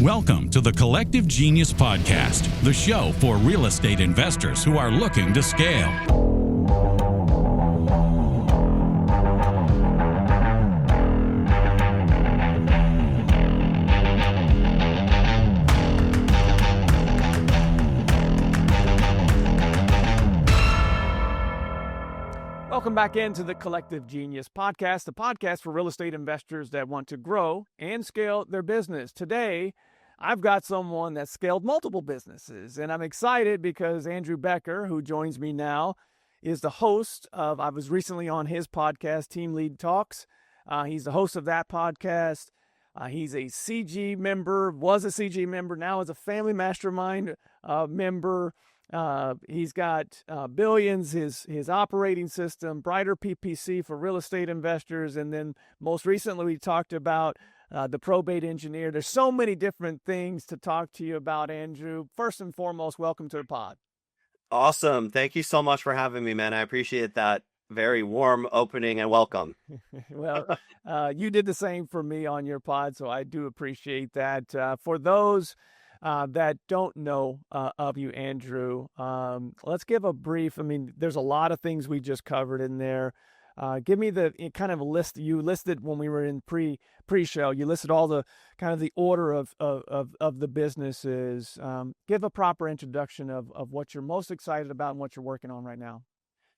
Welcome to the Collective Genius Podcast, the show for real estate investors who are looking to scale. Welcome back into the Collective Genius Podcast, the podcast for real estate investors that want to grow and scale their business. Today, I've got someone that scaled multiple businesses, and I'm excited because Andrew Becker, who joins me now, is the host of, I was recently on his podcast, Team Lead Talks. He's the host of that podcast. He's a CG member, was a CG member, now is a family mastermind member. He's got Billions, his operating system, Brighter PPC for real estate investors, and then most recently we talked about the Probate Engineer. There's so many different things to talk to you about, Andrew. First and foremost, welcome to the pod. Awesome. Thank you so much for having me, man. I appreciate that very warm opening and welcome. Well, you did the same for me on your pod, so I do appreciate that. For those that don't know of you, Andrew, let's give a brief. There's a lot of things we just covered in there. Give me the kind of a list you listed when we were in pre-show. You listed all the kind of the order of the businesses. Give a proper introduction of what you're most excited about and what you're working on right now.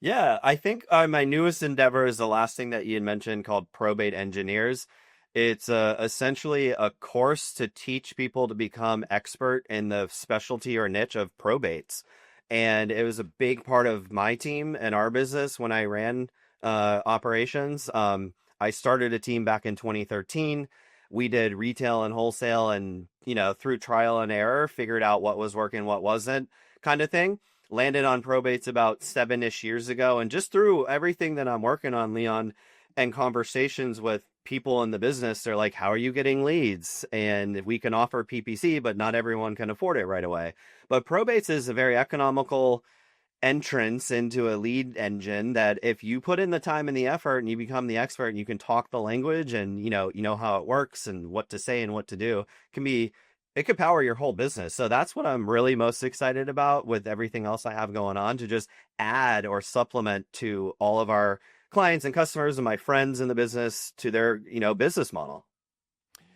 Yeah, I think my newest endeavor is the last thing that you had mentioned, called Probate Engineers. It's essentially a course to teach people to become expert in the specialty or niche of probates. And it was a big part of my team and our business when I ran operations. I started a team back in 2013. We did retail and wholesale and, through trial and error, figured out what was working, what wasn't, kind of thing. Landed on probates about 7-ish years ago. And just through everything that I'm working on, Leon, and conversations with people in the business, they're like, how are you getting leads? And we can offer PPC, but not everyone can afford it right away. But probates is a very economical entrance into a lead engine that if you put in the time and the effort and you become the expert and you can talk the language and you know how it works and what to say and what to do, it could power your whole business. So that's what I'm really most excited about with everything else I have going on, to just add or supplement to all of our clients and customers and my friends in the business to their business model.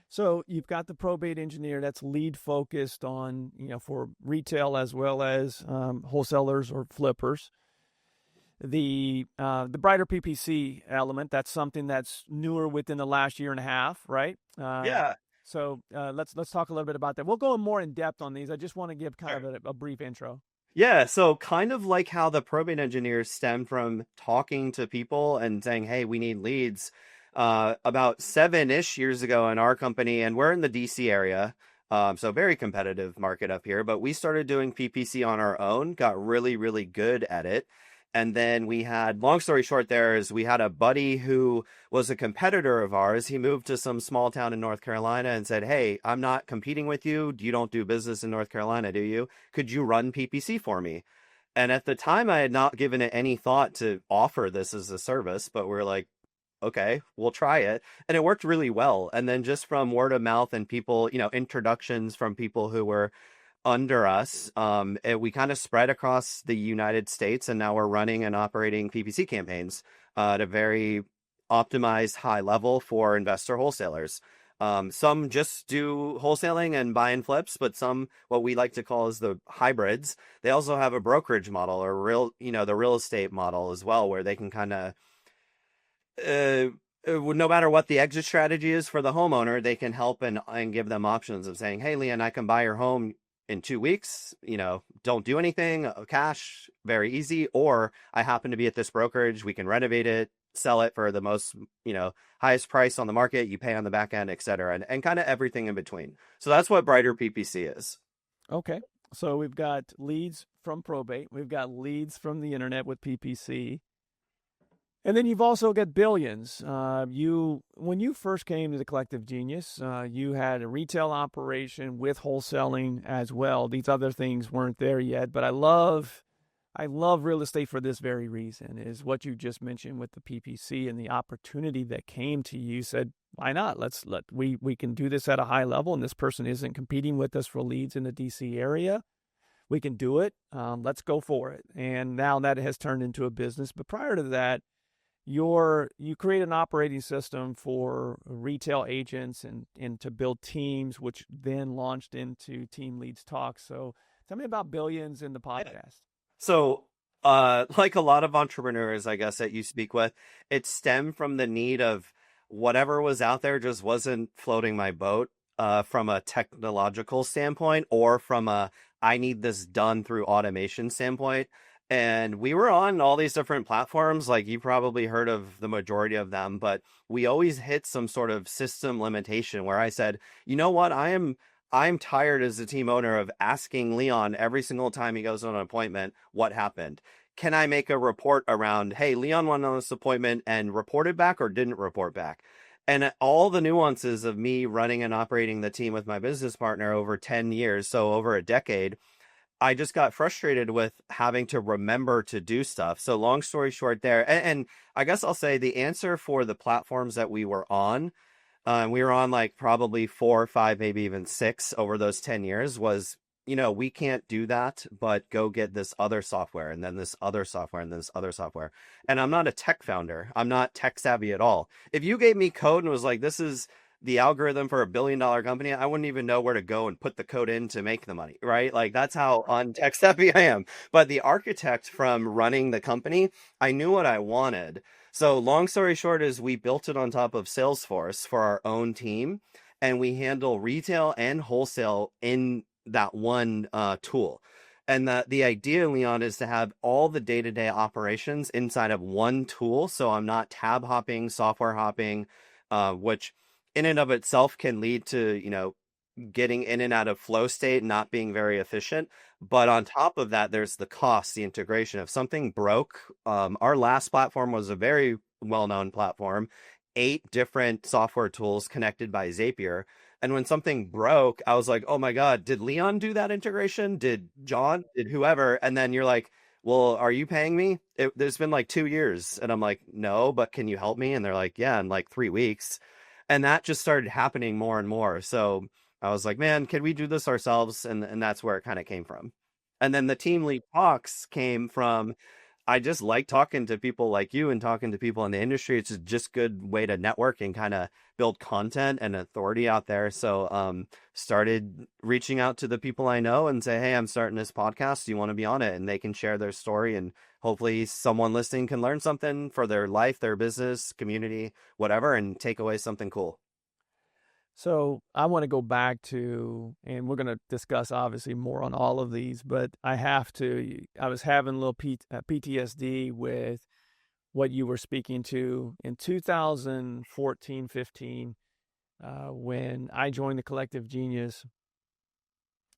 So you've got the Probate Engineer that's lead focused on, for retail as well as wholesalers or flippers. The Brighter PPC element, that's something that's newer within the last year and a half, right? Yeah. So let's talk a little bit about that. We'll go more in depth on these. I just want to give kind of a brief intro. Yeah, so kind of like how the probate engineers stem from talking to people and saying, hey, we need leads. About 7-ish years ago in our company, and we're in the DC area, so very competitive market up here, but we started doing PPC on our own, got really, really good at it. And then we had, long story short there, is we had a buddy who was a competitor of ours. He moved to some small town in North Carolina and said, hey, I'm not competing with you. You don't do business in North Carolina, do you? Could you run PPC for me? And at the time, I had not given it any thought to offer this as a service, but we're like, okay, we'll try it. And it worked really well. And then just from word of mouth and people, introductions from people who were under us, we kind of spread across the United States, and now we're running and operating PPC campaigns at a very optimized high level for investor wholesalers. Some just do wholesaling and buy and flips, but some, what we like to call is the hybrids. They also have a brokerage model or the real estate model as well, where they can kind of, no matter what the exit strategy is for the homeowner, they can help and give them options of saying, hey, Leon, I can buy your home in 2 weeks, don't do anything, cash, very easy. Or I happen to be at this brokerage, we can renovate it, sell it for the most, highest price on the market, you pay on the back end, et cetera, and kind of everything in between. So that's what Brighter PPC is. Okay. So we've got leads from probate. We've got leads from the internet with PPC. And then you've also got Billions. When you first came to the Collective Genius, you had a retail operation with wholesaling as well. These other things weren't there yet, but I love real estate for this very reason, is what you just mentioned with the PPC and the opportunity that came to you. You said, why not? We can do this at a high level, and this person isn't competing with us for leads in the DC area. We can do it. Let's go for it. And now that has turned into a business. But prior to that, you create an operating system for retail agents and to build teams, which then launched into Team Leads Talk. So tell me about Billions in the podcast. So, like a lot of entrepreneurs, I guess, that you speak with, it stemmed from the need of whatever was out there just wasn't floating my boat, from a technological standpoint or from a I need this done through automation standpoint. And we were on all these different platforms, like you probably heard of the majority of them, but we always hit some sort of system limitation where I said, you know what, I'm tired as a team owner of asking Leon every single time he goes on an appointment, what happened? Can I make a report around, hey, Leon went on this appointment and reported back or didn't report back? And all the nuances of me running and operating the team with my business partner over 10 years, so over a decade, I just got frustrated with having to remember to do stuff. So long story short there, and I guess I'll say the answer for the platforms that we were on like probably 4 or 5, maybe even 6 over those 10 years was, we can't do that, but go get this other software and then this other software and this other software. And I'm not a tech founder. I'm not tech savvy at all. If you gave me code and was like, this is the algorithm for $1 billion company, I wouldn't even know where to go and put the code in to make the money, right? Like that's how untech savvy I am. But the architect from running the company, I knew what I wanted. So long story short is we built it on top of Salesforce for our own team, and we handle retail and wholesale in that one tool. And the idea, Leon, is to have all the day-to-day operations inside of one tool. So I'm not tab hopping, software hopping, which in and of itself can lead to, getting in and out of flow state, not being very efficient. But on top of that, there's the cost, the integration. If something broke, our last platform was a very well-known platform, 8 different software tools connected by Zapier. And when something broke, I was like, oh my God, did Leon do that integration? Did John? Did whoever? And then you're like, well, are you paying me? There's been like 2 years. And I'm like, no, but can you help me? And they're like, yeah, in like 3 weeks. And that just started happening more and more. So I was like, man, can we do this ourselves? And that's where it kind of came from. And then the Team Lead Talks came from, I just like talking to people like you and talking to people in the industry. It's just a good way to network and kind of build content and authority out there. So started reaching out to the people I know and say, hey, I'm starting this podcast. Do you want to be on it? And they can share their story, and hopefully someone listening can learn something for their life, their business, community, whatever, and take away something cool. So I want to go back to, and we're going to discuss obviously more on all of these, but I was having a little PTSD with what you were speaking to in 2014, 15, when I joined the Collective Genius.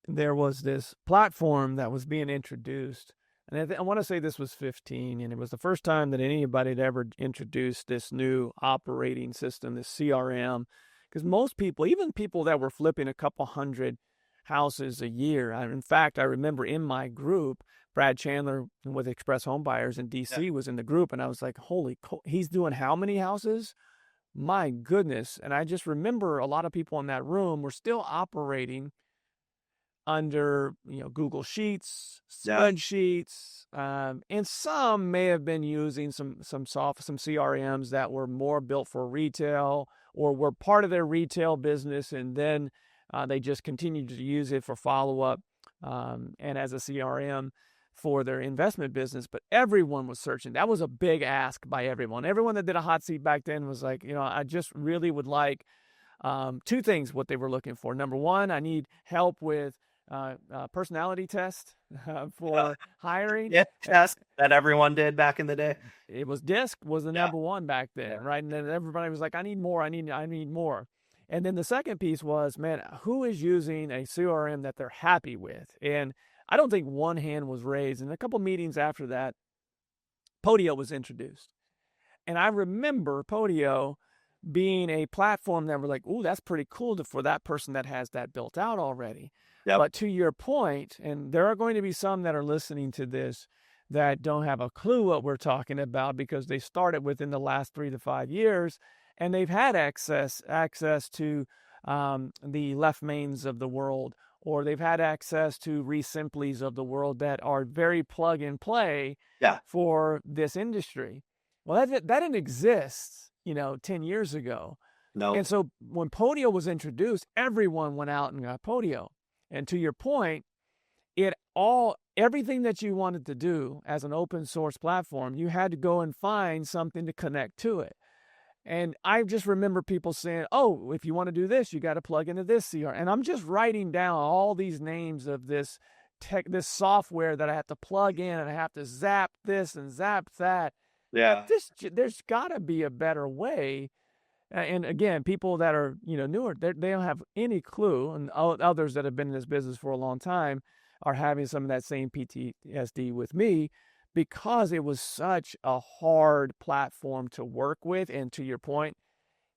There was this platform that was being introduced, and I want to say this was 15, and it was the first time that anybody had ever introduced this new operating system, this CRM. Because most people, even people that were flipping a couple hundred houses a year, in fact, I remember in my group, Brad Chandler with Express Home Buyers in DC was in the group, and I was like, he's doing how many houses? My goodness. And I just remember a lot of people in that room were still operating under Google Sheets, spreadsheets, and some may have been using some CRMs that were more built for retail or were part of their retail business, and then they just continued to use it for follow-up and as a CRM for their investment business. But everyone was searching. That was a big ask by everyone. Everyone that did a hot seat back then was like, I just really would like 2 things what they were looking for. Number one, I need help with personality test for hiring. Yeah, test that everyone did back in the day. It was DISC was the number one back then, right? And then everybody was like, I need more. I need more. And then the second piece was, man, who is using a CRM that they're happy with? And I don't think one hand was raised. And a couple meetings after that, Podio was introduced. And I remember Podio being a platform that were like, ooh, that's pretty cool for that person that has that built out already. Yep. But to your point, and there are going to be some that are listening to this that don't have a clue what we're talking about because they started within the last 3 to 5 years, and they've had access to the left mains of the world, or they've had access to resimplies of the world that are very plug and play Yeah. for this industry. Well, that didn't exist, 10 years ago. No. And so when Podio was introduced, everyone went out and got Podio. And to your point, everything that you wanted to do as an open source platform, you had to go and find something to connect to it. And I just remember people saying, oh, if you want to do this, you got to plug into this CRM. And I'm just writing down all these names of this software that I have to plug in, and I have to zap this and zap that. Yeah. There's got to be a better way. And again, people that are, newer, they don't have any clue. And others that have been in this business for a long time are having some of that same PTSD with me, because it was such a hard platform to work with. And to your point,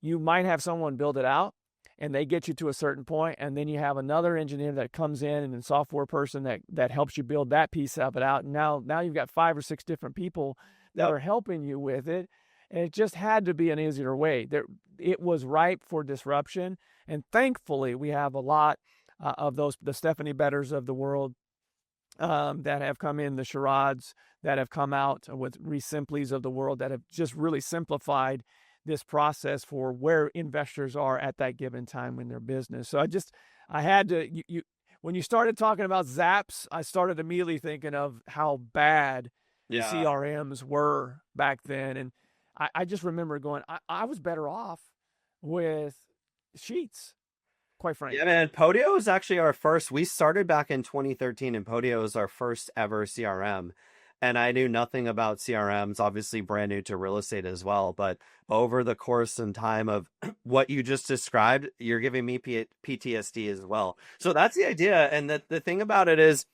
you might have someone build it out and they get you to a certain point, and then you have another engineer that comes in and a software person that helps you build that piece of it out. And now you've got 5 or 6 different people that are helping you with it. And it just had to be an easier way. It was ripe for disruption. And thankfully, we have a lot of the Stephanie Betters of the world that have come in, the charades that have come out with resimplies of the world that have just really simplified this process for where investors are at that given time in their business. So I had to, when you started talking about zaps, I started immediately thinking of how bad the CRMs were back then. And I just remember going, I was better off with Sheets, quite frankly. Yeah, man. Podio was actually we started back in 2013, and Podio was our first ever CRM. And I knew nothing about CRMs, obviously brand new to real estate as well. But over the course and time of what you just described, you're giving me PTSD as well. So that's the idea. And the thing about it is,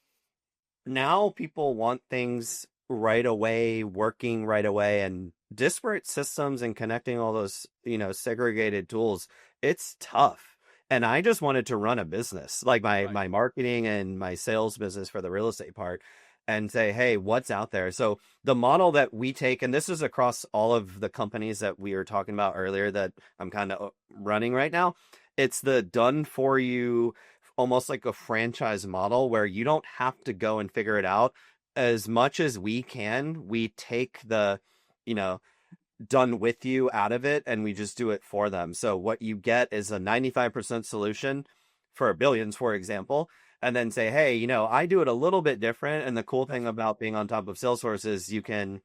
now people want things right away, working right away, and disparate systems and connecting all those, segregated tools. It's tough. And I just wanted to run a business, like my marketing and my sales business for the real estate part, and say, hey, what's out there? So the model that we take, and this is across all of the companies that we were talking about earlier that I'm kind of running right now, it's the done for you, almost like a franchise model where you don't have to go and figure it out. As much as we can, we take the, done with you out of it, and we just do it for them. So what you get is a 95% solution for billions, for example, and then say, hey, I do it a little bit different. And the cool thing about being on top of Salesforce is you can,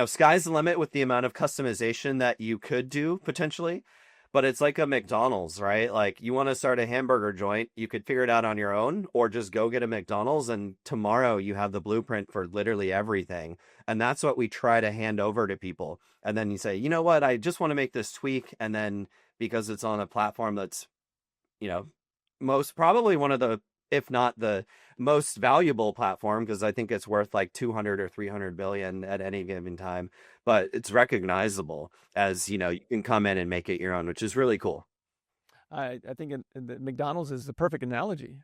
sky's the limit with the amount of customization that you could do potentially. But it's like a McDonald's, right? Like, you want to start a hamburger joint, you could figure it out on your own, or just go get a McDonald's, and tomorrow you have the blueprint for literally everything. And that's what we try to hand over to people. And then you say, you know what, I just want to make this tweak. And then because it's on a platform that's, most probably one of the, if not the most valuable platform, because I think it's worth like 200 or 300 billion at any given time, but it's recognizable as, you can come in and make it your own, which is really cool. I think McDonald's is the perfect analogy,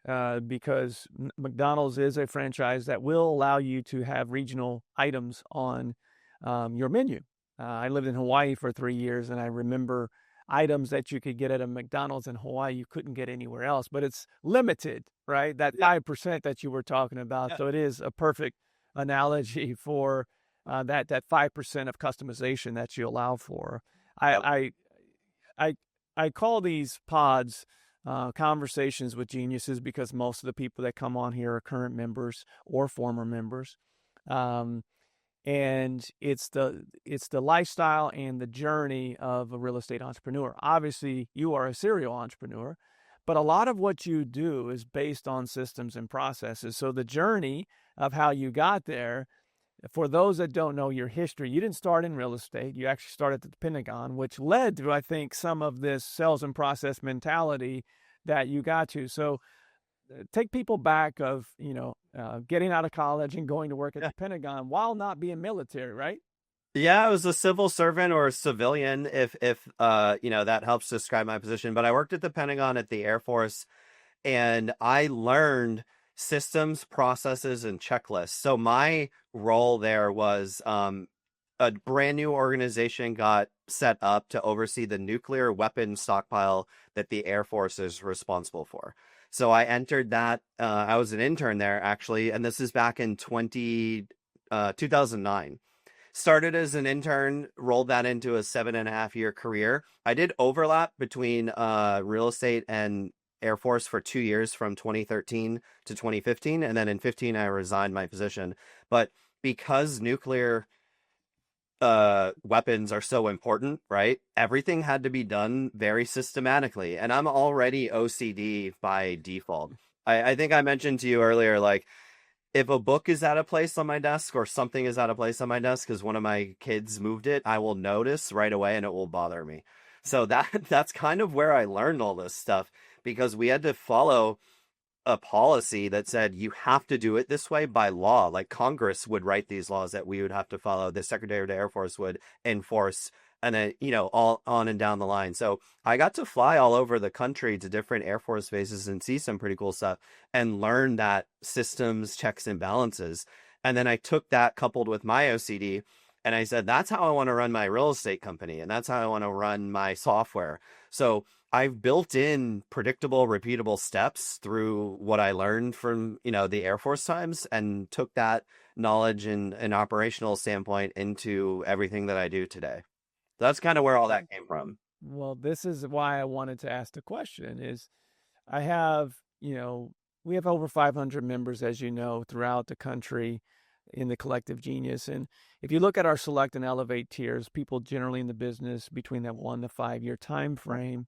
because McDonald's is a franchise that will allow you to have regional items on your menu. I lived in Hawaii for 3 years, and I remember items that you could get at a McDonald's in Hawaii you couldn't get anywhere else, but it's limited, right? That 5% that you were talking about. Yeah. So it is a perfect analogy for that 5% of customization that you allow for. I call these pods conversations with geniuses, because most of the people that come on here are current members or former members. And it's the lifestyle and the journey of a real estate entrepreneur. Obviously, you are a serial entrepreneur, but a lot of what you do is based on systems and processes. So the journey of how you got there, for those that don't know your history, you didn't start in real estate. You actually started at the Pentagon, which led to, I think, some of this sales and process mentality that you got to. So take people back of, getting out of college and going to work at the Pentagon while not being military, right? Yeah, I was a civil servant or a civilian, if that helps describe my position. But I worked at the Pentagon, at the Air Force, and I learned systems, processes, and checklists. So my role there was a brand new organization got set up to oversee the nuclear weapon stockpile that the Air Force is responsible for. So I entered that. I was an intern there, actually, and this is back in 2009. Started as an intern, rolled that into a 7.5-year career. I did overlap between real estate and Air Force for 2 years from 2013 to 2015. And then in 15, I resigned my position. But because nuclear weapons are so important, right? Everything had to be done very systematically. And I'm already OCD by default. I think I mentioned to you earlier, like, if a book is out of place on my desk or something is out of place on my desk because one of my kids moved it, I will notice right away and it will bother me. So that's kind of where I learned all this stuff, because we had to follow a policy that said you have to do it this way by law. Like Congress would write these laws that we would have to follow. The Secretary of the Air Force would enforce, and then, all on and down the line. So I got to fly all over the country to different Air Force bases and see some pretty cool stuff and learn that systems, checks, and balances. And then I took that coupled with my OCD and I said, that's how I want to run my real estate company. And that's how I want to run my software. So I've built in predictable, repeatable steps through what I learned from, the Air Force times, and took that knowledge and an operational standpoint into everything that I do today. That's kind of where all that came from. Well, this is why I wanted to ask the question is I have, we have over 500 members, as you know, throughout the country in the Collective Genius. And if you look at our select and elevate tiers, people generally in the business between that 1 to 5 year time frame,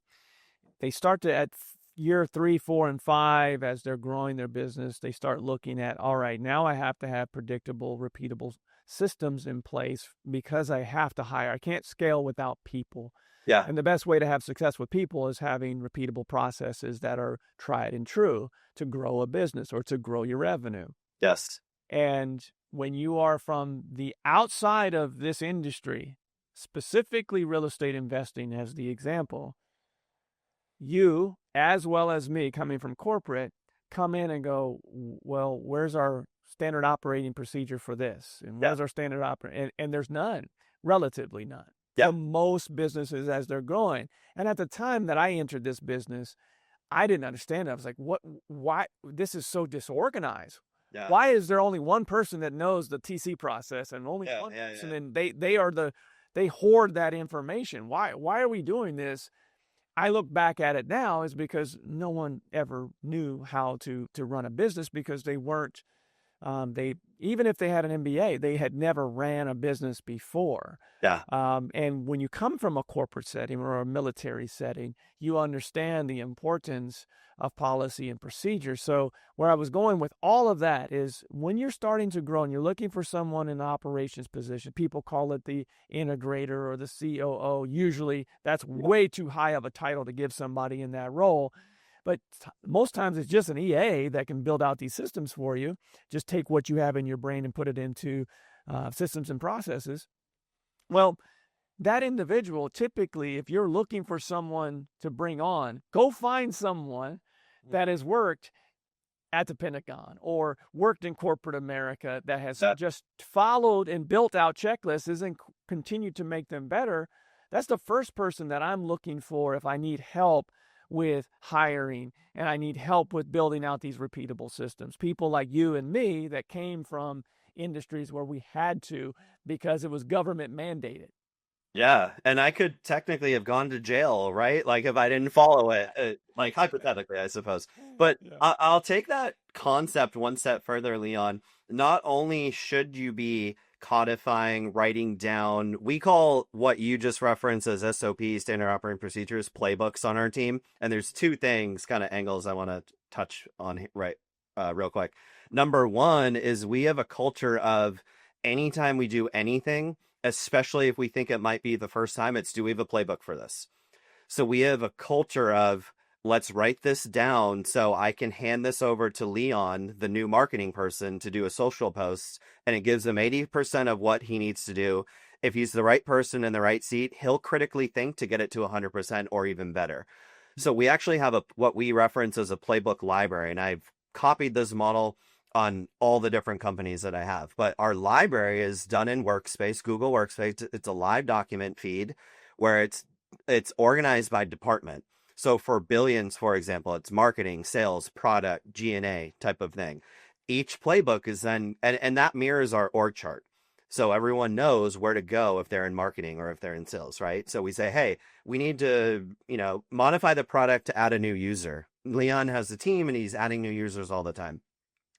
they start to at year 3, 4, and 5, as they're growing their business, they start looking at, all right, now I have to have predictable, repeatable systems in place because I have to hire. I can't scale without people. Yeah. And the best way to have success with people is having repeatable processes that are tried and true to grow a business or to grow your revenue. Yes. And when you are from the outside of this industry, specifically real estate investing as the example, you, as well as me coming from corporate, come in and go, well, where's our standard operating procedure for this? And where's our standard operating? And there's none, relatively none. For most businesses as they're growing. And at the time that I entered this business, I didn't understand it. I was like, why? This is so disorganized. Yeah. Why is there only one person that knows the TC process and only one person? And they hoard that information. Why are we doing this? I look back at it now is because no one ever knew how to run a business, because they weren't, even if they had an MBA, they had never ran a business before. Yeah. And when you come from a corporate setting or a military setting, you understand the importance of policy and procedure. So where I was going with all of that is when you're starting to grow and you're looking for someone in the operations position, people call it the integrator or the COO. Usually that's way too high of a title to give somebody in that role. But most times it's just an EA that can build out these systems for you. Just take what you have in your brain and put it into systems and processes. Well, that individual, typically, if you're looking for someone to bring on, go find someone that has worked at the Pentagon or worked in corporate America that has just followed and built out checklists and continued to make them better. That's the first person that I'm looking for if I need help with hiring and I need help with building out these repeatable systems. People like you and me that came from industries where we had to because it was government mandated. Yeah, and I could technically have gone to jail, right? Like if I didn't follow it, like hypothetically, I suppose. But I'll take that concept one step further, Leon. Not only should you be codifying, writing down, we call what you just referenced as SOPs, standard operating procedures, playbooks on our team. And there's two things, kind of angles I want to touch on real quick. Number one is we have a culture of anytime we do anything, especially if we think it might be the first time, it's, do we have a playbook for this? So we have a culture of, let's write this down so I can hand this over to Leon, the new marketing person, to do a social post, and it gives him 80% of what he needs to do. If he's the right person in the right seat, he'll critically think to get it to 100% or even better. So we actually have what we reference as a playbook library, and I've copied this model on all the different companies that I have. But our library is done in Workspace, Google Workspace. It's a live document feed where it's organized by department. So for billions, for example, it's marketing, sales, product, G&A type of thing. Each playbook is then, and that mirrors our org chart. So everyone knows where to go if they're in marketing or if they're in sales, right? So we say, hey, we need to, modify the product to add a new user. Leon has a team and he's adding new users all the time.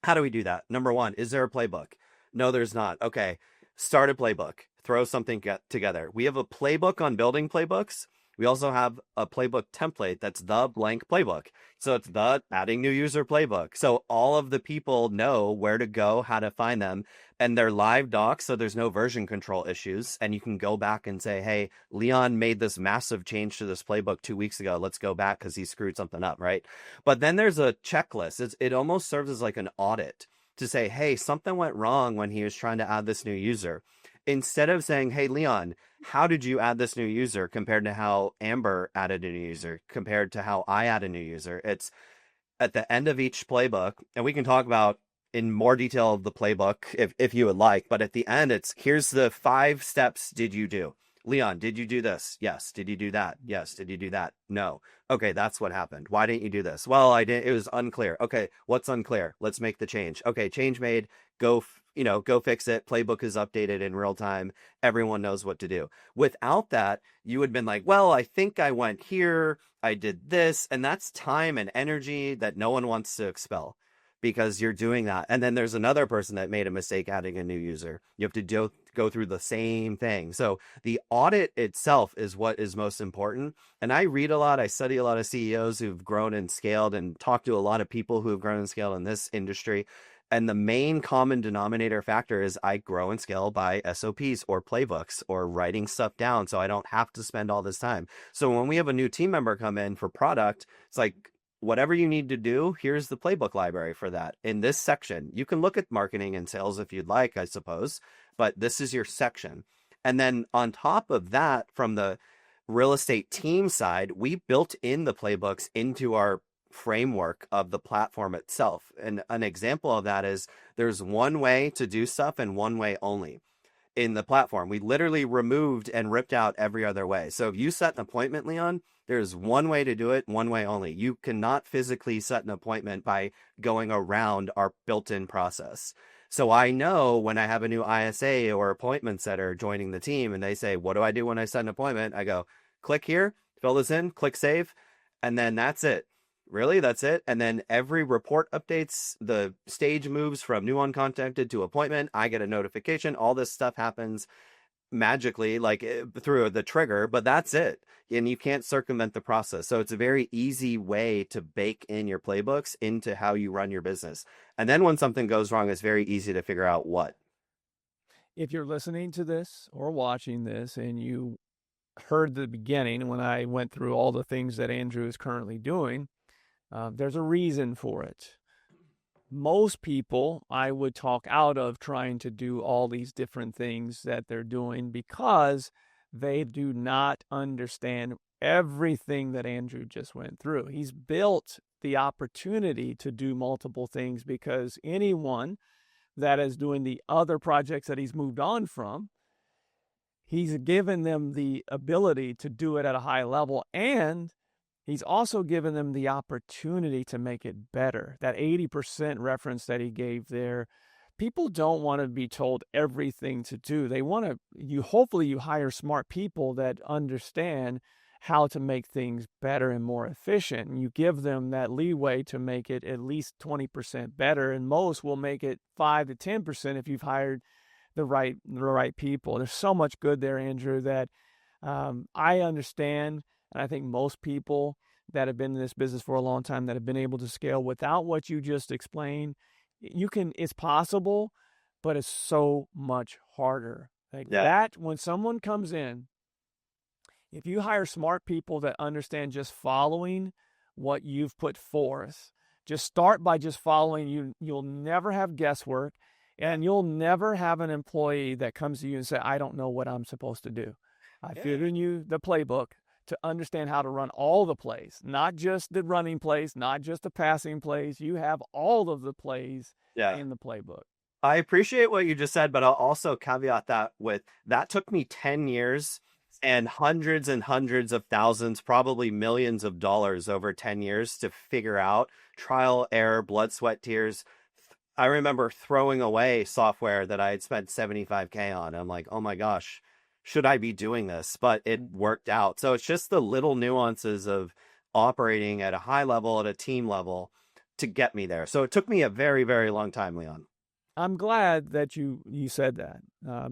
How do we do that? Number one, is there a playbook? No, there's not. Okay, start a playbook. Throw something together. We have a playbook on building playbooks. We also have a playbook template that's the blank playbook. So it's the adding new user playbook. So all of the people know where to go, how to find them, and they're live docs. So there's no version control issues. And you can go back and say, hey, Leon made this massive change to this playbook 2 weeks ago. Let's go back because he screwed something up, right? But then there's a checklist. It almost serves as like an audit to say, hey, something went wrong when he was trying to add this new user. Instead of saying, hey, Leon, how did you add this new user compared to how Amber added a new user, compared to how I add a new user? It's at the end of each playbook, and we can talk about in more detail of the playbook if you would like, but at the end, it's here's the 5 steps did you do. Leon, did you do this? Yes. Did you do that? Yes. Did you do that? No. Okay, that's what happened. Why didn't you do this? Well, I didn't. It was unclear. Okay, what's unclear? Let's make the change. Okay, change made. Go fix it. Playbook is updated in real time. Everyone knows what to do. Without that, you would have been like, well, I think I went here. I did this. And that's time and energy that no one wants to expel because you're doing that. And then there's another person that made a mistake adding a new user. You have to go through the same thing. So the audit itself is what is most important. And I read a lot. I study a lot of CEOs who've grown and scaled and talk to a lot of people who have grown and scaled in this industry. And the main common denominator factor is I grow and scale by SOPs or playbooks or writing stuff down so I don't have to spend all this time. So when we have a new team member come in for product, it's like, whatever you need to do, here's the playbook library for that. In this section, you can look at marketing and sales if you'd like, I suppose, but this is your section. And then on top of that, from the real estate team side, we built in the playbooks into our framework of the platform itself. And an example of that is there's one way to do stuff and one way only. In the platform, we literally removed and ripped out every other way. So if you set an appointment, Leon, there's one way to do it, one way only. You cannot physically set an appointment by going around our built-in process. So I know when I have a new ISA or appointment setter joining the team and they say, what do I do when I set an appointment? I go, click here, fill this in, click save, and then that's it. Really? That's it? And then every report updates, the stage moves from new uncontacted to appointment. I get a notification. All this stuff happens magically, like through the trigger, but that's it. And you can't circumvent the process. So it's a very easy way to bake in your playbooks into how you run your business. And then when something goes wrong, it's very easy to figure out what. If you're listening to this or watching this and you heard the beginning when I went through all the things that Andrew is currently doing, there's a reason for it. Most people I would talk out of trying to do all these different things that they're doing because they do not understand everything that Andrew just went through. He's built the opportunity to do multiple things because anyone that is doing the other projects that he's moved on from, he's given them the ability to do it at a high level, and he's also given them the opportunity to make it better. That 80% reference that he gave there, people don't want to be told everything to do. They want to, hopefully you hire smart people that understand how to make things better and more efficient. And you give them that leeway to make it at least 20% better. And most will make it 5 to 10% if you've hired the right people. There's so much good there, Andrew, that I understand. And I think most people that have been in this business for a long time that have been able to scale without what you just explained, it's possible, but it's so much harder. That when someone comes in, if you hire smart people that understand just following what you've put forth, just start by just following. You'll never have guesswork, and you'll never have an employee that comes to you and say, I don't know what I'm supposed to do. I've given you the playbook to understand how to run all the plays, not just the running plays, not just the passing plays. You have all of the plays Yeah. in the playbook. I appreciate what you just said, but I'll also caveat that with that took me 10 years and hundreds of thousands, probably millions of dollars over 10 years to figure out. Trial, error, blood, sweat, tears. I remember throwing away software that I had spent $75K on. I'm like, oh my gosh, should I be doing this? But it worked out. So it's just the little nuances of operating at a high level, at a team level to get me there. So it took me a very, very long time, Leon. I'm glad that you said that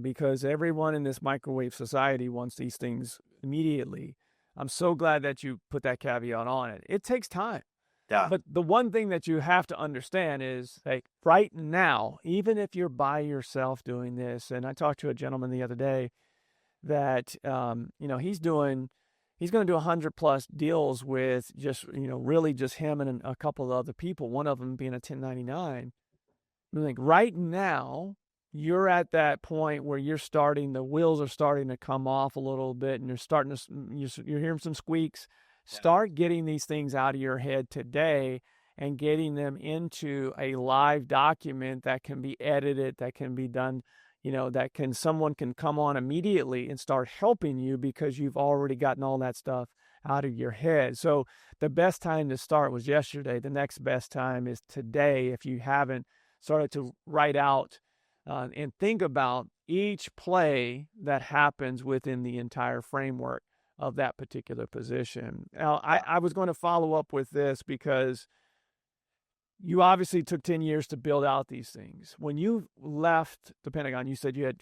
because everyone in this microwave society wants these things immediately. I'm so glad that you put that caveat on it. It takes time. Yeah. But the one thing that you have to understand is, like, right now, even if you're by yourself doing this, and I talked to a gentleman the other day that, he's going to do 100+ deals with just, really just him and a couple of other people, one of them being a 1099. I think right now, you're at that point where the wheels are starting to come off a little bit, and you're hearing some squeaks. Start getting these things out of your head today and getting them into a live document that can be edited, that can be done, someone can come on immediately and start helping you because you've already gotten all that stuff out of your head. So the best time to start was yesterday. The next best time is today. If you haven't started to write out and think about each play that happens within the entire framework of that particular position. Now, I was going to follow up with this because you obviously took 10 years to build out these things. When you left the Pentagon, you said you had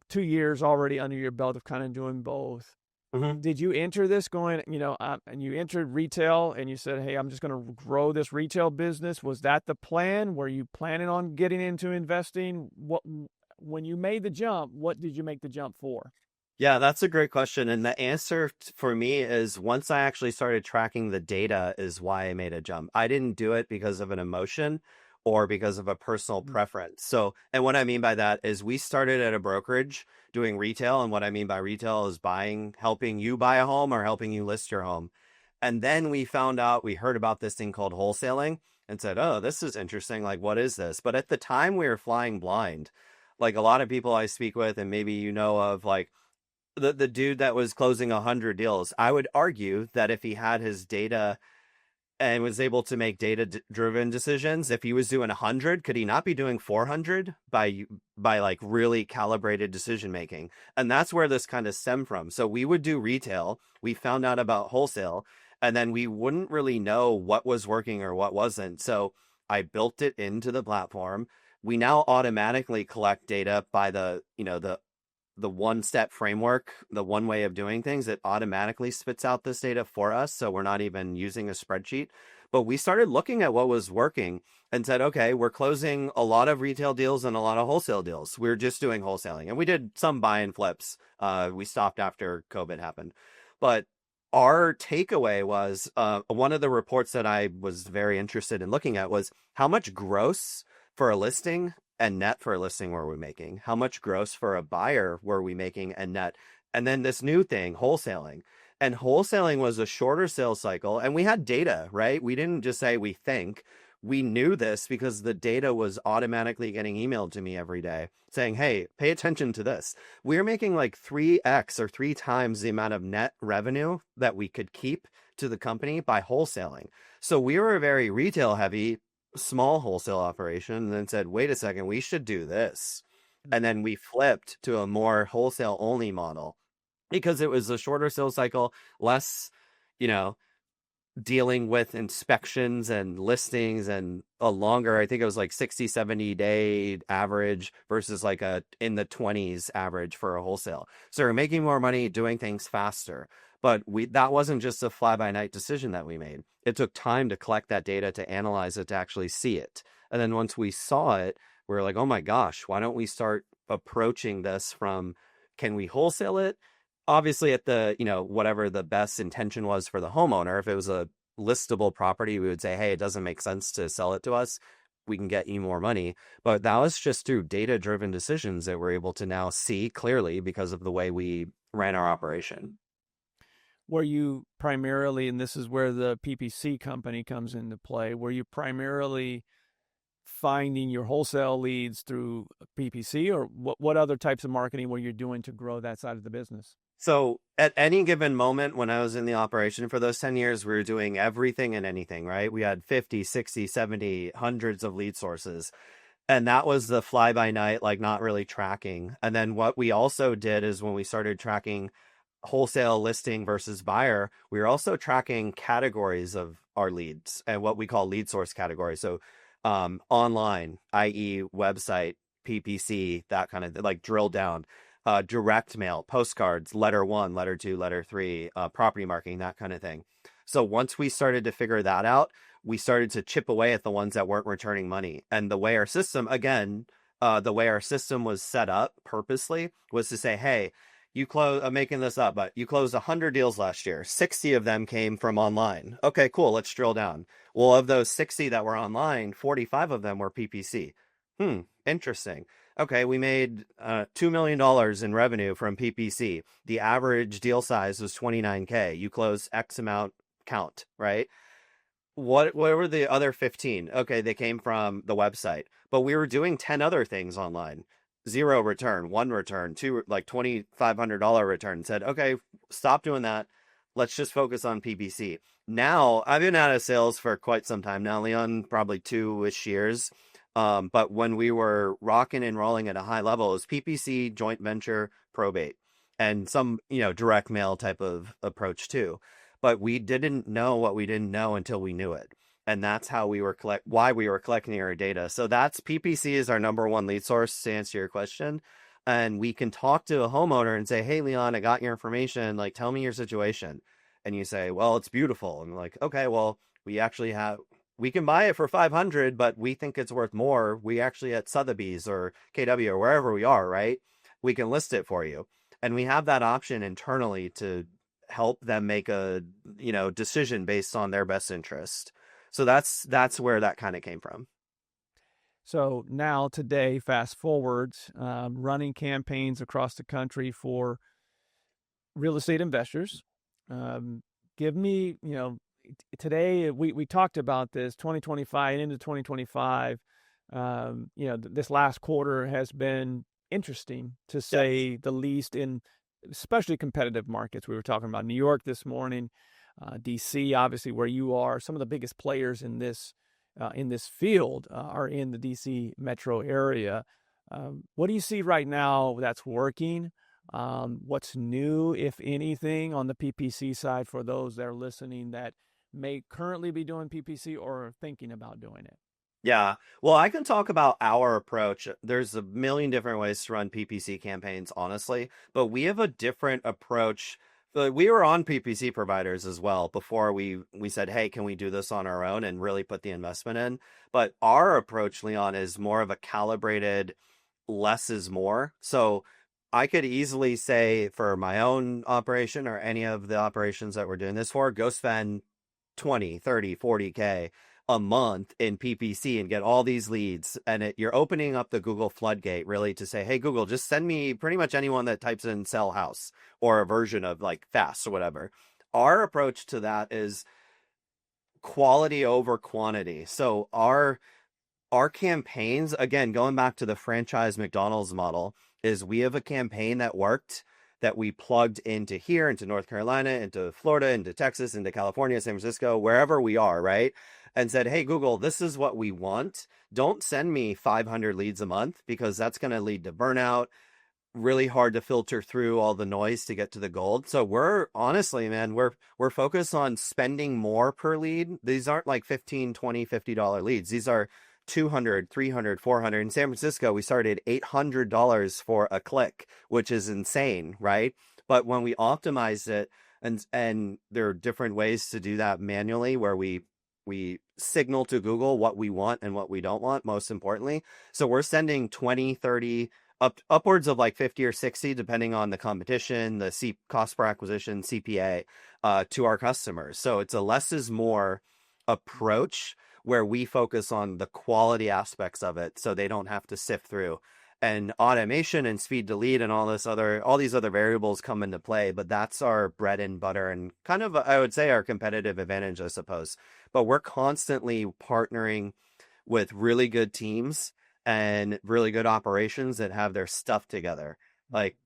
2 years already under your belt of kind of doing both. Mm-hmm. Did you enter this going, and you entered retail and you said, hey, I'm just going to grow this retail business? Was that the plan? Were you planning on getting into investing? When you made the jump, what did you make the jump for? Yeah, that's a great question. And the answer for me is once I actually started tracking the data is why I made a jump. I didn't do it because of an emotion or because of a personal preference. So, and what I mean by that is we started at a brokerage doing retail. And what I mean by retail is helping you buy a home or helping you list your home. And then we heard about this thing called wholesaling and said, oh, this is interesting. Like, what is this? But at the time we were flying blind. Like a lot of people I speak with, and maybe you know of, like, the dude that was closing 100 deals, I would argue that if he had his data and was able to make data-driven decisions, if he was doing 100, could he not be doing 400 by like really calibrated decision making? And that's where this kind of stemmed from. So we would do retail, we found out about wholesale, and then we wouldn't really know what was working or what wasn't. So I built it into the platform. We now automatically collect data by the one-step framework, the one way of doing things. It automatically spits out this data for us. So we're not even using a spreadsheet. But we started looking at what was working and said, okay, we're closing a lot of retail deals and a lot of wholesale deals. We're just doing wholesaling. And we did some buy and flips. We stopped after COVID happened. But our takeaway was one of the reports that I was very interested in looking at was how much gross for a listing and net for a listing were we making? How much gross for a buyer were we making and net? And then this new thing, wholesaling. And wholesaling was a shorter sales cycle. And we had data, right? We didn't just say we think. We knew this because the data was automatically getting emailed to me every day saying, hey, pay attention to this. We were making like 3x or 3 times the amount of net revenue that we could keep to the company by wholesaling. So we were very retail heavy, small wholesale operation, and then said, wait a second, we should do this. And then we flipped to a more wholesale only model because it was a shorter sales cycle, less, dealing with inspections and listings, and a longer, I think it was like 60-70 day average versus like in the 20s average for a wholesale. So we're making more money doing things faster. But that wasn't just a fly-by-night decision that we made. It took time to collect that data, to analyze it, to actually see it. And then once we saw it, we were like, oh my gosh, why don't we start approaching this from, can we wholesale it? Obviously at the, whatever the best intention was for the homeowner. If it was a listable property, we would say, hey, it doesn't make sense to sell it to us. We can get you more money. But that was just through data-driven decisions that we're able to now see clearly because of the way we ran our operation. Were you primarily, and this is where the PPC company comes into play, were you primarily finding your wholesale leads through PPC, or what other types of marketing were you doing to grow that side of the business? So at any given moment when I was in the operation for those 10 years, we were doing everything and anything, right? We had 50, 60, 70, hundreds of lead sources. And that was the fly by night, like not really tracking. And then what we also did is when we started tracking wholesale listing versus buyer, we were also tracking categories of our leads and what we call lead source categories. So online, i.e. website, PPC, that kind of like drill down, direct mail, postcards, letter 1, letter 2, letter 3, property marketing, that kind of thing. So once we started to figure that out, we started to chip away at the ones that weren't returning money. And the way our system, again, the way our system was set up purposely was to say, hey, you close, I'm making this up, but you closed 100 deals last year. 60 of them came from online. Okay, cool. Let's drill down. Well, of those 60 that were online, 45 of them were PPC. Interesting. Okay, we made $2 million in revenue from PPC. The average deal size was $29K. You closed X amount count, right? What were the other 15? Okay, they came from the website, but we were doing 10 other things online. 0 return, 1 return, 2, like $2,500 return. Said, okay, stop doing that. Let's just focus on PPC. Now, I've been out of sales for quite some time now, Leon, probably 2-ish years. But when we were rocking and rolling at a high level, it was PPC, joint venture, probate, and some, direct mail type of approach too. But we didn't know what we didn't know until we knew it. And that's how we were why we were collecting our data. So that's PPC is our number one lead source, to answer your question. And we can talk to a homeowner and say, hey, Leon, I got your information. Like, tell me your situation. And you say, well, it's beautiful. And like, okay, well, we can buy it for 500, but we think it's worth more. We actually at Sotheby's or KW or wherever we are, right? We can list it for you. And we have that option internally to help them make a, decision based on their best interest. So that's where that kind of came from. So now today, fast forward, running campaigns across the country for real estate investors. Give me, today we talked about this 2025 and into 2025. This last quarter has been interesting to say the least, in especially competitive markets. We were talking about New York this morning, DC, obviously where you are. Some of the biggest players in this field are in the DC metro area. What do you see right now that's working? What's new, if anything, on the PPC side for those that are listening that may currently be doing PPC or are thinking about doing it? Yeah. Well, I can talk about our approach. There's a million different ways to run PPC campaigns, honestly, but we have a different approach. We were on PPC providers as well before we said, hey, can we do this on our own and really put the investment in? But our approach, Leon, is more of a calibrated less is more. So I could easily say for my own operation or any of the operations that we're doing this for, go spend 20, 30, 40K a month in PPC and get all these leads. And you're opening up the Google floodgate really to say, hey, Google, just send me pretty much anyone that types in sell house or a version of like fast or whatever. Our approach to that is quality over quantity. So our campaigns, again, going back to the franchise McDonald's model, is we have a campaign that worked that we plugged into here, into North Carolina, into Florida, into Texas, into California, San Francisco, wherever we are, right? And said, hey, Google, this is what we want. Don't send me 500 leads a month because that's going to lead to burnout. Really hard to filter through all the noise to get to the gold. So we're honestly, man, we're focused on spending more per lead. These aren't like $15, $20, $50 leads. These are $200, $300, $400. In San Francisco, we started $800 for a click, which is insane, right? But when we optimized it, and there are different ways to do that manually, where we signal to Google what we want and what we don't want, most importantly. So we're sending 20, 30, upwards of like 50 or 60, depending on the competition, the cost per acquisition, CPA, to our customers. So it's a less is more approach where we focus on the quality aspects of it so they don't have to sift through. And automation and speed to lead and all these other variables come into play, but that's our bread and butter and kind of, I would say, our competitive advantage, I suppose. But we're constantly partnering with really good teams and really good operations that have their stuff together. Like,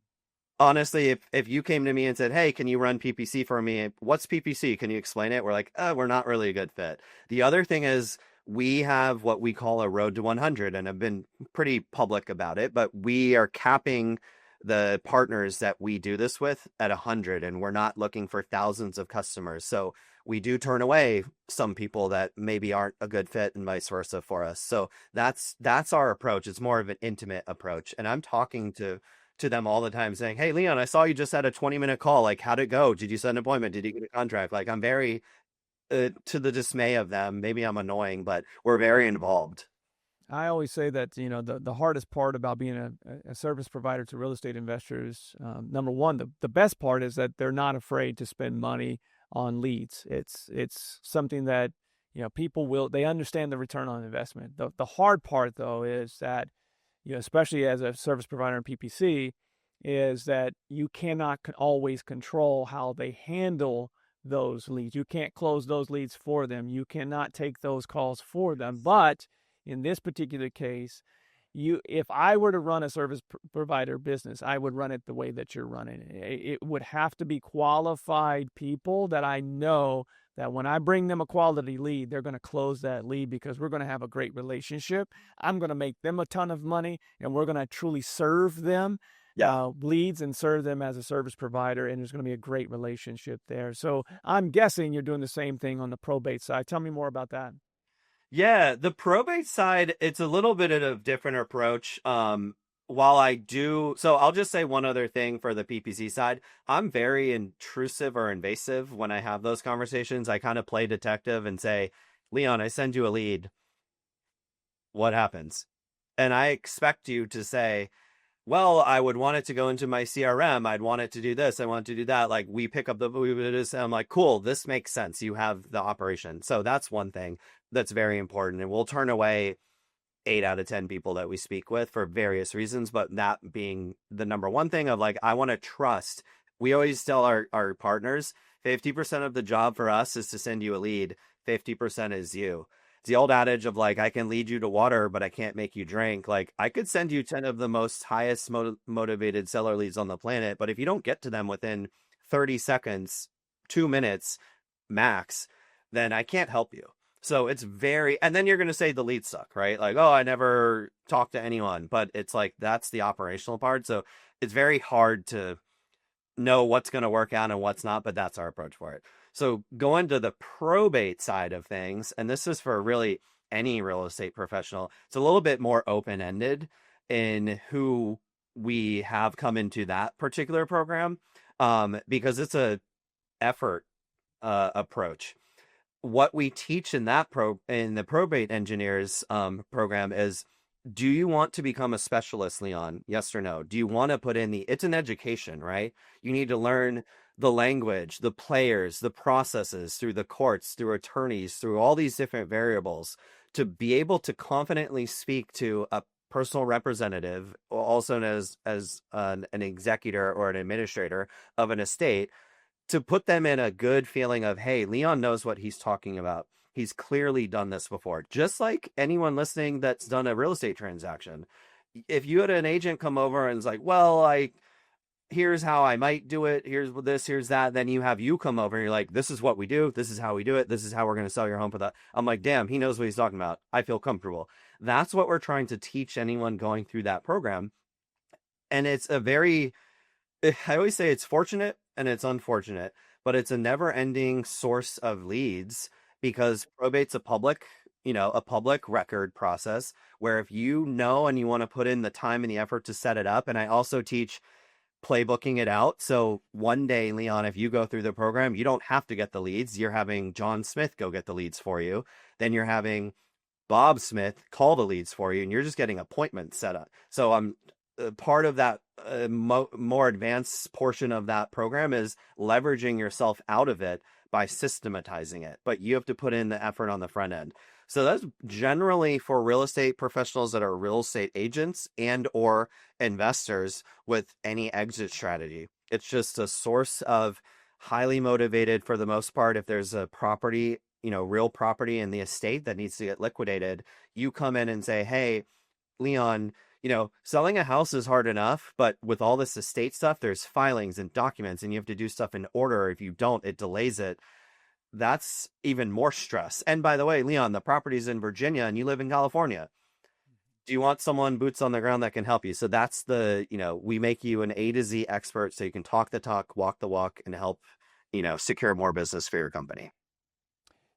honestly, if you came to me and said, hey, can you run PPC for me? What's PPC? Can you explain it? We're like, we're not really a good fit. The other thing is we have what we call a road to 100 and have been pretty public about it, but we are capping the partners that we do this with at 100, and we're not looking for thousands of customers. So we do turn away some people that maybe aren't a good fit and vice versa for us. So that's our approach. It's more of an intimate approach. And I'm talking to them all the time saying, hey, Leon, I saw you just had a 20-minute call. Like, how'd it go? Did you set an appointment? Did you get a contract? Like, I'm very, to the dismay of them, maybe I'm annoying, but we're very involved. I always say that, the hardest part about being a service provider to real estate investors, number one, the best part is that they're not afraid to spend money on leads. It's something that, they understand the return on investment. The hard part, though, is that, especially as a service provider in PPC, is that you cannot always control how they handle those leads. You can't close those leads for them. You cannot take those calls for them. But in this particular case, if I were to run a service provider business, I would run it the way that you're running it. It would have to be qualified people that I know that when I bring them a quality lead, they're going to close that lead because we're going to have a great relationship. I'm going to make them a ton of money, and we're going to truly serve them leads and serve them as a service provider, and there's going to be a great relationship there. So I'm guessing you're doing the same thing on the probate side. Tell me more about that. Yeah, the probate side, it's a little bit of a different approach. While I do, so I'll just say one other thing for the PPC side. I'm very intrusive or invasive when I have those conversations. I kind of play detective and say, Leon, I send you a lead. What happens? And I expect you to say, well, I would want it to go into my CRM. I'd want it to do this. I want it to do that. Like, we pick up I'm like, cool, this makes sense. You have the operation. So that's one thing that's very important. And we'll turn away 8 out of 10 people that we speak with for various reasons. But that being the number one thing of like, I want to trust. We always tell our partners, 50% of the job for us is to send you a lead. 50% is you. It's the old adage of like, I can lead you to water, but I can't make you drink. Like, I could send you 10 of the most highest motivated seller leads on the planet, but if you don't get to them within 30 seconds, 2 minutes max, then I can't help you. So it's and then you're going to say the leads suck, right? Like, oh, I never talked to anyone, but it's like, that's the operational part. So it's very hard to know what's going to work out and what's not, but that's our approach for it. So going to the probate side of things, and this is for really any real estate professional, it's a little bit more open-ended in who we have come into that particular program, because it's a effort approach. What we teach in that in the Probate Engineers program is, do you want to become a specialist, Leon? Yes or no? Do you want to put in it's an education, right? You need to learn the language, the players, the processes through the courts, through attorneys, through all these different variables to be able to confidently speak to a personal representative, also known as an executor or an administrator of an estate, to put them in a good feeling of, hey, Leon knows what he's talking about. He's clearly done this before. Just like anyone listening that's done a real estate transaction. If you had an agent come over and is like, well, here's how I might do it. Here's this, here's that. Then you come over and you're like, this is what we do. This is how we do it. This is how we're going to sell your home for that. I'm like, damn, he knows what he's talking about. I feel comfortable. That's what we're trying to teach anyone going through that program. And it's I always say it's fortunate and it's unfortunate, but it's a never ending source of leads because probate's a public record process where if you know and you want to put in the time and the effort to set it up. And I also teach playbooking it out. So one day, Leon, if you go through the program, you don't have to get the leads. You're having John Smith go get the leads for you. Then you're having Bob Smith call the leads for you, and you're just getting appointments set up. So I'm part of that more advanced portion of that program is leveraging yourself out of it by systematizing it. But you have to put in the effort on the front end. So that's generally for real estate professionals that are real estate agents and or investors with any exit strategy. It's just a source of highly motivated, for the most part, if there's a property, real property in the estate that needs to get liquidated, you come in and say, hey, Leon, selling a house is hard enough, but with all this estate stuff, there's filings and documents and you have to do stuff in order. If you don't, it delays it. That's even more stress. And by the way, Leon, the property's in Virginia and you live in California. Do you want someone boots on the ground that can help you? So that's we make you an A to Z expert so you can talk the talk, walk the walk, and help, secure more business for your company.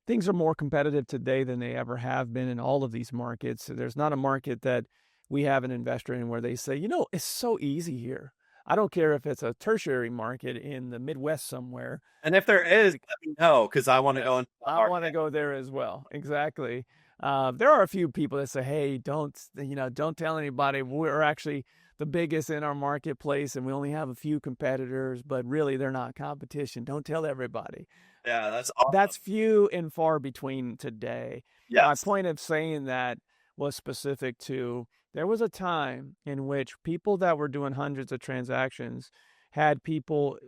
Things are more competitive today than they ever have been in all of these markets. There's not a market that we have an investor in where they say, it's so easy here. I don't care if it's a tertiary market in the Midwest somewhere. And if there is, let me know, because I want to go. I want to go there as well. Exactly. There are a few people that say, hey, don't tell anybody. We're actually the biggest in our marketplace and we only have a few competitors, but really they're not competition. Don't tell everybody. Yeah, that's awesome. That's few and far between today. Yes. My point of saying that was specific to, there was a time in which people that were doing hundreds of transactions had people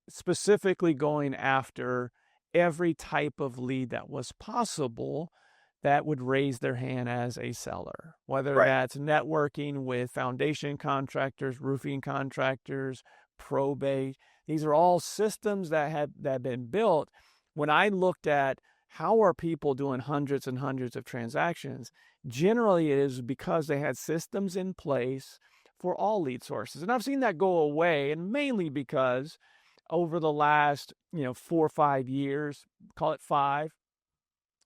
specifically going after every type of lead that was possible that would raise their hand as a seller, whether that's networking with foundation contractors, roofing contractors, probate. These are all systems that have been built. When I looked at how are people doing hundreds and hundreds of transactions, generally it is because they had systems in place for all lead sources. And I've seen that go away, and mainly because over the last 4 or 5 years, call it 5,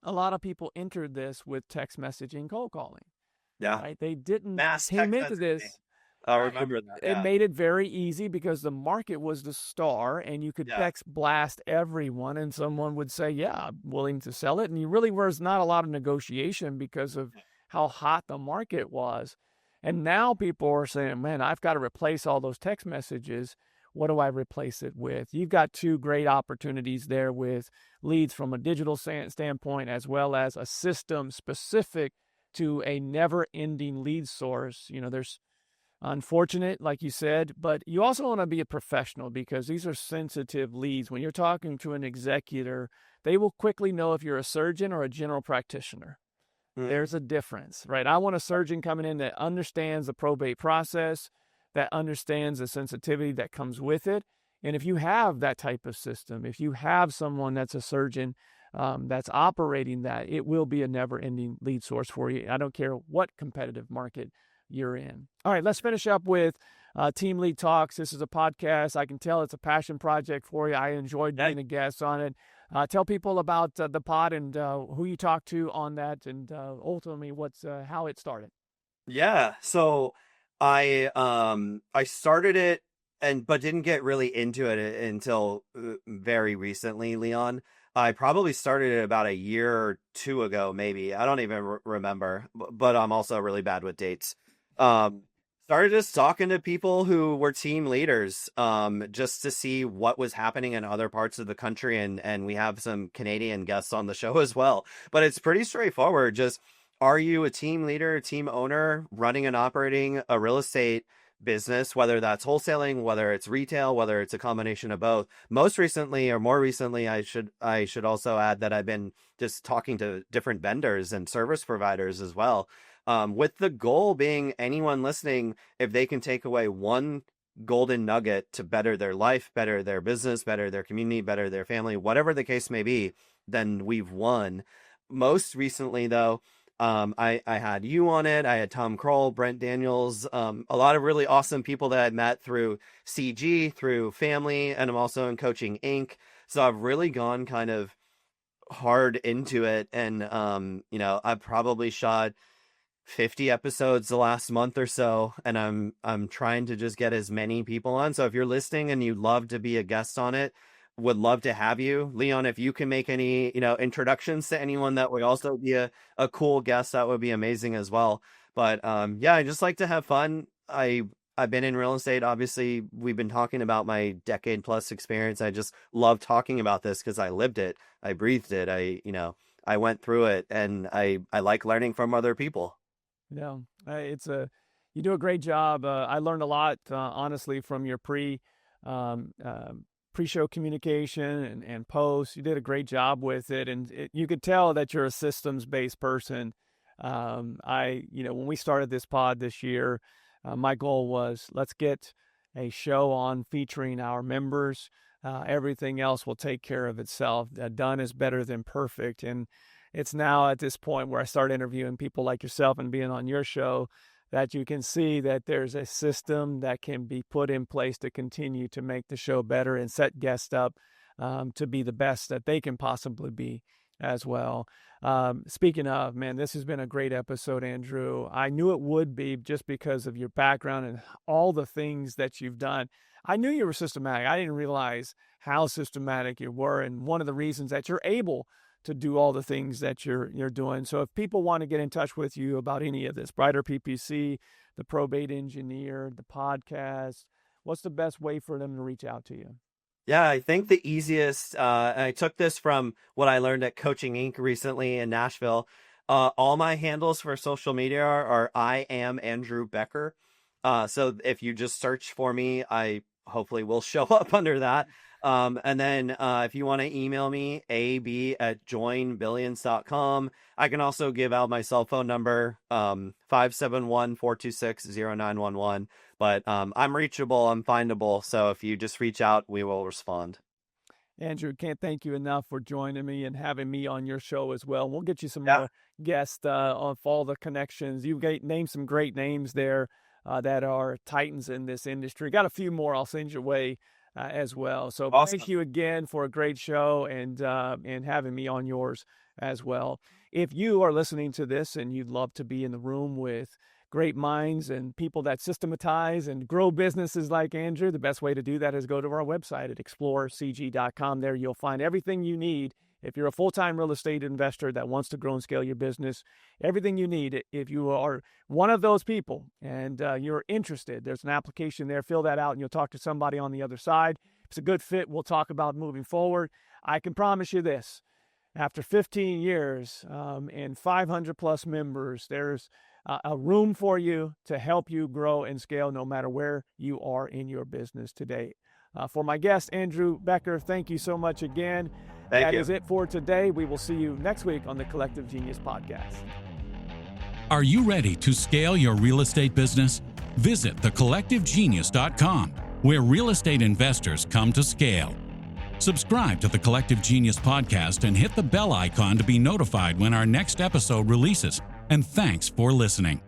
a lot of people entered this with text messaging, cold calling. Yeah. Right? They didn't came into this. I remember that. It made it very easy because the market was the star and you could text blast everyone and someone would say, yeah, I'm willing to sell it. And you really was not a lot of negotiation because of how hot the market was. And now people are saying, man, I've got to replace all those text messages. What do I replace it with? You've got 2 great opportunities there with leads from a digital standpoint, as well as a system specific to a never-ending lead source. There's unfortunate, like you said, but you also want to be a professional because these are sensitive leads. When you're talking to an executor, they will quickly know if you're a surgeon or a general practitioner. There's a difference, right? I want a surgeon coming in that understands the probate process, that understands the sensitivity that comes with it. And if you have that type of system, if you have someone that's a surgeon that's operating that, it will be a never-ending lead source for you. I don't care what competitive market you're in. All right, let's finish up with Team Lead Talks. This is a podcast. I can tell it's a passion project for you. I enjoyed being a guest on it. Tell people about the pod and who you talked to on that, and ultimately how it started. Yeah, so I started it but didn't get really into it until very recently, Leon. I probably started it about a year or 2 ago, maybe. I don't even remember, but I'm also really bad with dates. Started just talking to people who were team leaders, just to see what was happening in other parts of the country. And we have some Canadian guests on the show as well, but it's pretty straightforward. Just, are you a team leader, team owner, running and operating a real estate business, whether that's wholesaling, whether it's retail, whether it's a combination of both? More recently, I should also add that I've been just talking to different vendors and service providers as well. With the goal being, anyone listening, if they can take away one golden nugget to better their life, better their business, better their community, better their family, whatever the case may be, then we've won. Most recently, though, I had you on it. I had Tom Kroll, Brent Daniels, a lot of really awesome people that I'd met through CG, through family, and I'm also in Coaching Inc. So I've really gone kind of hard into it. And, I've probably shot 50 episodes the last month or so, and I'm trying to just get as many people on. So if you're listening and you'd love to be a guest on it, would love to have you. Leon, if you can make any, introductions to anyone that would also be a cool guest, that would be amazing as well. But I just like to have fun. I've been in real estate. Obviously, we've been talking about my decade plus experience. I just love talking about this because I lived it. I breathed it. I went through it, and I like learning from other people. Yeah, you do a great job. I learned a lot, honestly, from your pre-show communication and posts. You did a great job with it, and you could tell that you're a systems-based person. When we started this pod this year, my goal was, let's get a show on featuring our members. Everything else will take care of itself. Done is better than perfect. And it's now at this point where I start interviewing people like yourself and being on your show that you can see that there's a system that can be put in place to continue to make the show better and set guests up to be the best that they can possibly be as well. Speaking of, man, this has been a great episode, Andrew. I knew it would be just because of your background and all the things that you've done. I knew you were systematic. I didn't realize how systematic you were, and one of the reasons that you're able to do all the things that you're doing. So if people want to get in touch with you about any of this, Brighter PPC, the Probate Engineer, the podcast, what's the best way for them to reach out to you? Yeah, I think the easiest, and I took this from what I learned at Coaching Inc. recently in Nashville. All my handles for social media are I am Andrew Becker. So if you just search for me, I hopefully will show up under that. And then if you want to email me, ab@joinbillions.com. I can also give out my cell phone number, 571-426-0911. But I'm reachable, I'm findable. So if you just reach out, we will respond. Andrew, can't thank you enough for joining me and having me on your show as well. We'll get you some more guests of all the connections. You've named some great names there that are titans in this industry. Got a few more I'll send your way as well. So awesome. Thank you again for a great show and having me on yours as well. If you are listening to this and you'd love to be in the room with great minds and people that systematize and grow businesses like Andrew, the best way to do that is go to our website at explorercg.com. There you'll find everything you need. If you're a full-time real estate investor that wants to grow and scale your business, everything you need. If you are one of those people and you're interested, there's an application there. Fill that out and you'll talk to somebody on the other side. If it's a good fit, we'll talk about moving forward. I can promise you this. After 15 years and 500 plus members, there's a room for you to help you grow and scale no matter where you are in your business today. For my guest, Andrew Becker, thank you so much again. That is it for today. We will see you next week on the Collective Genius Podcast. Are you ready to scale your real estate business? Visit thecollectivegenius.com, where real estate investors come to scale. Subscribe to the Collective Genius Podcast and hit the bell icon to be notified when our next episode releases. And thanks for listening.